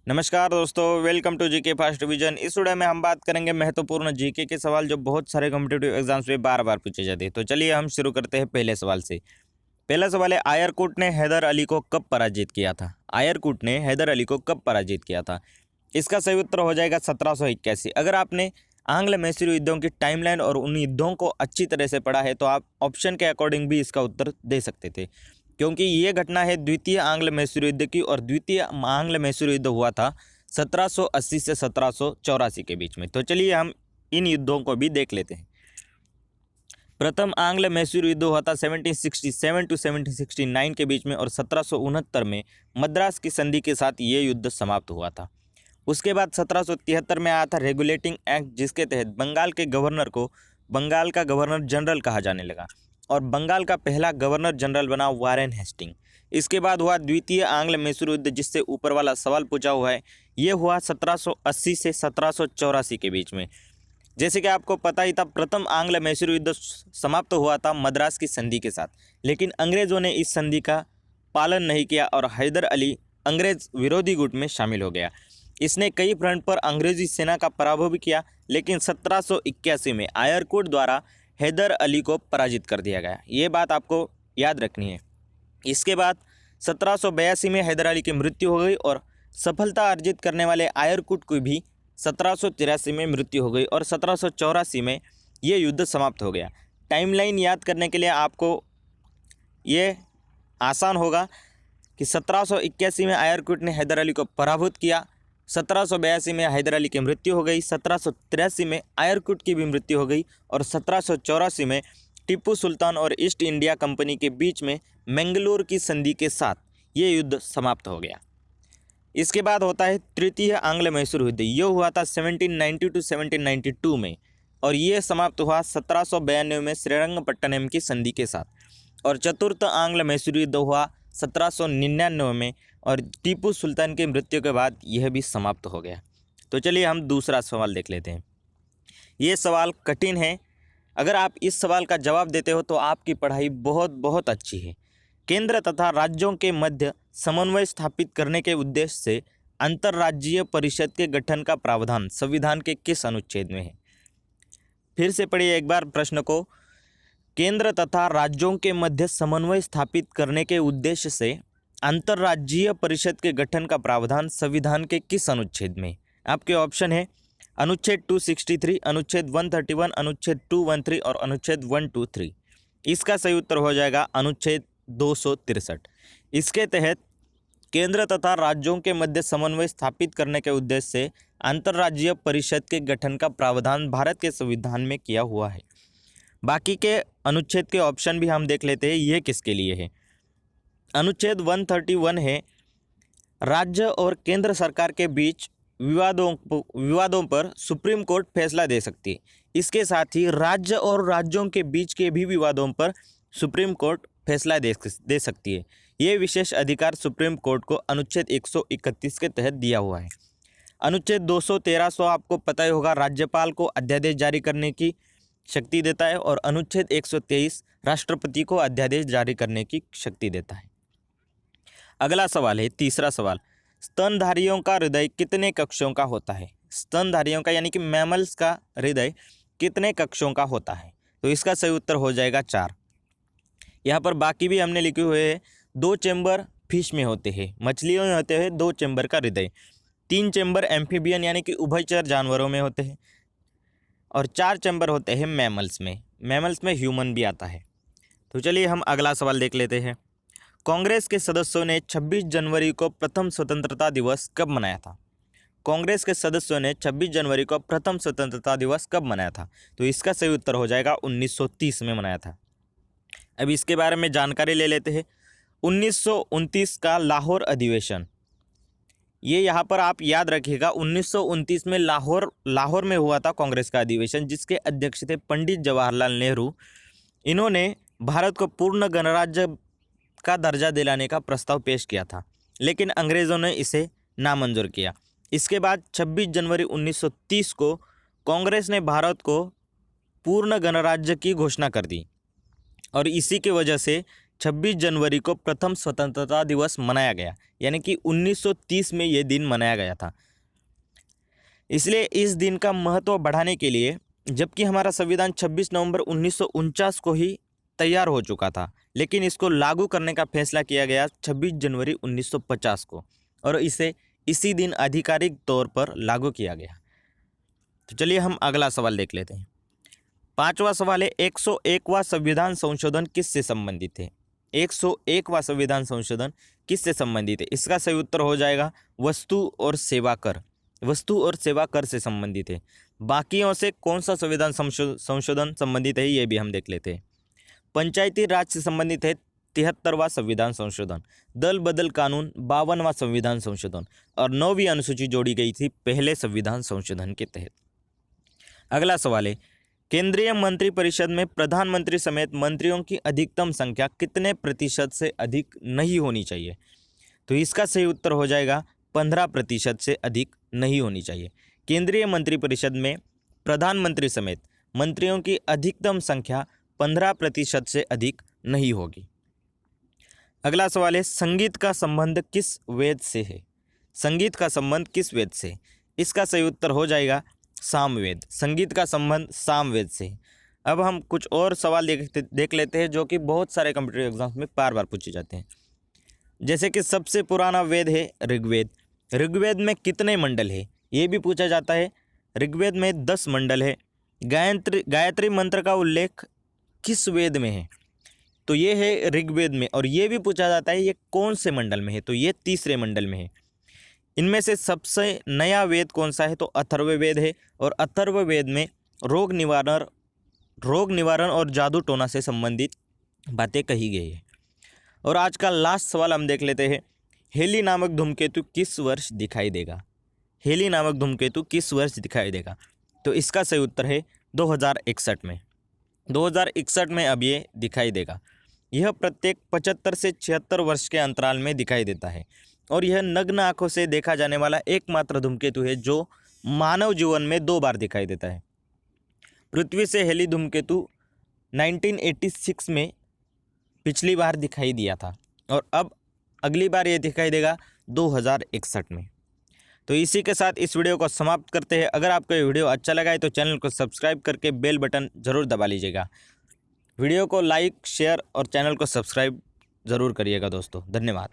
नमस्कार दोस्तों, welcome to GK first division. इस वीडियो में हम बात करेंगे महत्वपूर्ण जीके के सवाल जो बहुत सारे कॉम्पिटिटिव एग्जाम्स में बार बार पूछे जाते हैं। तो चलिए हम शुरू करते हैं पहले सवाल से। पहला सवाल है, आयरकुट ने हैदर अली को कब पराजित किया था? आयरकुट ने हैदर अली को कब पराजित किया था? इसका सही उत्तर हो जाएगा 1781। अगर आपने आंग्ल मैसूर युद्धों की टाइमलाइन और उन युद्धों को अच्छी तरह से पढ़ा है तो आप ऑप्शन के अकॉर्डिंग भी इसका उत्तर दे सकते थे, क्योंकि ये घटना है द्वितीय आंग्ल मैसूर युद्ध की, और द्वितीय आंग्ल मैसूर युद्ध हुआ था 1780 से 1784 के बीच में। तो चलिए हम इन युद्धों को भी देख लेते हैं। प्रथम आंग्ल मैसूर युद्ध हुआ था 1767 टू 1769 के बीच में, और 1769 में मद्रास की संधि के साथ ये युद्ध समाप्त हुआ था। उसके बाद 1773 में आया था रेगुलेटिंग एक्ट, जिसके तहत बंगाल के गवर्नर को बंगाल का गवर्नर जनरल कहा जाने लगा, और बंगाल का पहला गवर्नर जनरल बना वारेन हेस्टिंग। इसके बाद हुआ द्वितीय आंग्ल मैसूर युद्ध, जिससे ऊपर वाला सवाल पूछा हुआ है। ये हुआ 1780 से 1784 के बीच में। जैसे कि आपको पता ही था, प्रथम आंग्ल मैसूर युद्ध समाप्त हुआ था मद्रास की संधि के साथ, लेकिन अंग्रेज़ों ने इस संधि का पालन नहीं किया और हैदर अली अंग्रेज विरोधी गुट में शामिल हो गया। इसने कई फ्रंट पर अंग्रेजी सेना का पराभव भी किया, लेकिन 1781 में आयरकुट द्वारा हैदर अली को पराजित कर दिया गया। ये बात आपको याद रखनी है। इसके बाद 1782 में हैदर अली की मृत्यु हो गई, और सफलता अर्जित करने वाले आयरकुट की भी 1783 में मृत्यु हो गई, और 1784 में ये युद्ध समाप्त हो गया। टाइमलाइन याद करने के लिए आपको ये आसान होगा कि 1781 में आयरकुट ने हैदर अली को पराभूत किया, 1782 में हैदर अली की मृत्यु हो गई, 1783 में आयरकुट की भी मृत्यु हो गई, और 1784 में टीपू सुल्तान और ईस्ट इंडिया कंपनी के बीच में मैंगलोर की संधि के साथ ये युद्ध समाप्त हो गया। इसके बाद होता है तृतीय आंग्ल मैसूर युद्ध। ये हुआ था 1790 टू 1792 में, और ये समाप्त हुआ 1792 में श्रीरंगपट्टनम की संधि के साथ। और चतुर्थ आंग्ल मैसूर युद्ध हुआ 1799 में, और टीपू सुल्तान की मृत्यु के बाद यह भी समाप्त हो गया। तो चलिए हम दूसरा सवाल देख लेते हैं। ये सवाल कठिन है। अगर आप इस सवाल का जवाब देते हो तो आपकी पढ़ाई बहुत बहुत अच्छी है। केंद्र तथा राज्यों के मध्य समन्वय स्थापित करने के उद्देश्य से अंतर्राज्यीय परिषद के गठन का प्रावधान संविधान के किस अनुच्छेद में है? फिर से पढ़िए एक बार प्रश्न को। केंद्र तथा राज्यों के मध्य समन्वय स्थापित करने के उद्देश्य से अंतर्राज्यीय परिषद के गठन का प्रावधान संविधान के किस अनुच्छेद में? आपके ऑप्शन है अनुच्छेद 263, अनुच्छेद 131, अनुच्छेद 213 और अनुच्छेद 123। इसका सही उत्तर हो जाएगा अनुच्छेद 263। इसके तहत केंद्र तथा राज्यों के मध्य समन्वय स्थापित करने के उद्देश्य से अंतर्राज्यीय परिषद के गठन का प्रावधान भारत के संविधान में किया हुआ है। बाकी के अनुच्छेद के ऑप्शन भी हम देख लेते हैं, ये किसके लिए है। अनुच्छेद 131 है, राज्य और केंद्र सरकार के बीच विवादों पर सुप्रीम कोर्ट फैसला दे सकती है। इसके साथ ही राज्य और राज्यों के बीच के भी विवादों पर सुप्रीम कोर्ट फैसला दे सकती है। ये विशेष अधिकार सुप्रीम कोर्ट को अनुच्छेद 131 के तहत दिया हुआ है। अनुच्छेद 213 आपको पता ही होगा, राज्यपाल को अध्यादेश जारी करने की शक्ति देता है, और अनुच्छेद 123 राष्ट्रपति को अध्यादेश जारी करने की शक्ति देता है। अगला सवाल है, तीसरा सवाल, स्तनधारियों का हृदय कितने कक्षों का होता है? स्तनधारियों का यानी कि मैमल्स का हृदय कितने कक्षों का होता है? तो इसका सही उत्तर हो जाएगा 4। यहाँ पर बाकी भी हमने लिखे हुए हैं। 2 चैम्बर फिश में होते हैं, मछलियों में होते हैं 2 चैम्बर का हृदय, 3 चैम्बर एम्फीबियन यानी कि उभयचर जानवरों में होते हैं, और 4 चैम्बर होते हैं मैमल्स में। मैमल्स में ह्यूमन भी आता है। तो चलिए हम अगला सवाल देख लेते हैं। कांग्रेस के सदस्यों ने 26 जनवरी को प्रथम स्वतंत्रता दिवस कब मनाया था? कांग्रेस के सदस्यों ने 26 जनवरी को प्रथम स्वतंत्रता दिवस कब मनाया था? तो इसका सही उत्तर हो जाएगा 1930 में मनाया था। अब इसके बारे में जानकारी ले लेते हैं। 1929 का लाहौर अधिवेशन, ये यहाँ पर आप याद रखिएगा, 1929 में लाहौर में हुआ था कांग्रेस का अधिवेशन, जिसके अध्यक्ष थे पंडित जवाहरलाल नेहरू। इन्होंने भारत को पूर्ण गणराज्य का दर्जा दिलाने का प्रस्ताव पेश किया था, लेकिन अंग्रेज़ों ने इसे नामंजूर किया। इसके बाद 26 जनवरी 1930 को कांग्रेस ने भारत को पूर्ण गणराज्य की घोषणा कर दी, और इसी की वजह से 26 जनवरी को प्रथम स्वतंत्रता दिवस मनाया गया, यानी कि 1930 में ये दिन मनाया गया था। इसलिए इस दिन का महत्व बढ़ाने के लिए, जबकि हमारा संविधान 26 नवंबर 1949 को ही तैयार हो चुका था, लेकिन इसको लागू करने का फैसला किया गया 26 जनवरी 1950 को, और इसे इसी दिन आधिकारिक तौर पर लागू किया गया। तो चलिए हम अगला सवाल देख लेते हैं। 5वां सवाल है, 101वां संविधान संशोधन किससे संबंधित है? 101वां संविधान संशोधन किससे संबंधित है? इसका सही उत्तर हो जाएगा वस्तु और सेवा कर। वस्तु और सेवा कर से संबंधित है। बाकियों से कौन सा संविधान संशोधन संबंधित है, ये भी हम देख लेते हैं। पंचायती राज से संबंधित है 73वां संविधान संशोधन, दल बदल कानून 52वां संविधान संशोधन, और 9वीं अनुसूची जोड़ी गई थी पहले संविधान संशोधन के तहत। अगला सवाल है, केंद्रीय मंत्रिपरिषद में प्रधानमंत्री समेत मंत्रियों की अधिकतम संख्या कितने प्रतिशत से अधिक नहीं होनी चाहिए? तो इसका सही उत्तर हो जाएगा 15% से अधिक नहीं होनी चाहिए। केंद्रीय मंत्रिपरिषद में प्रधानमंत्री समेत मंत्रियों की अधिकतम संख्या 15% से अधिक नहीं होगी। अगला सवाल है, संगीत का संबंध किस वेद से है? संगीत का संबंध किस वेद से? इसका सही उत्तर हो जाएगा सामवेद। संगीत का संबंध सामवेद से। अब हम कुछ और सवाल देख लेते हैं जो कि बहुत सारे कॉम्पिटिटिव एग्जाम्स में बार बार पूछे जाते हैं। जैसे कि सबसे पुराना वेद है ऋग्वेद। ऋग्वेद में कितने मंडल है, ये भी पूछा जाता है। ऋग्वेद में 10 मंडल है। गायत्री मंत्र का उल्लेख किस वेद में है? तो ये है ऋग्वेद में। और ये भी पूछा जाता है ये कौन से मंडल में है? तो ये 3रे मंडल में है। इनमें से सबसे नया वेद कौन सा है? तो अथर्ववेद है। और अथर्ववेद में रोग निवारण और जादू टोना से संबंधित बातें कही गई है। और आज का लास्ट सवाल हम देख लेते हैं, हेली नामक धूमकेतु किस वर्ष दिखाई देगा? हेली नामक धूमकेतु किस वर्ष दिखाई देगा? तो इसका सही उत्तर है 2061 में। 2061 में अब ये दिखाई देगा। यह प्रत्येक 75 से 76 वर्ष के अंतराल में दिखाई देता है, और यह नग्न आंखों से देखा जाने वाला एकमात्र धूमकेतु है जो मानव जीवन में 2 बार दिखाई देता है। पृथ्वी से हेली धूमकेतु 1986 में पिछली बार दिखाई दिया था, और अब अगली बार ये दिखाई देगा 2061 में। तो इसी के साथ इस वीडियो को समाप्त करते हैं। अगर आपको ये वीडियो अच्छा लगा है तो चैनल को सब्सक्राइब करके बेल बटन ज़रूर दबा लीजिएगा। वीडियो को लाइक, शेयर और चैनल को सब्सक्राइब ज़रूर करिएगा दोस्तों। धन्यवाद।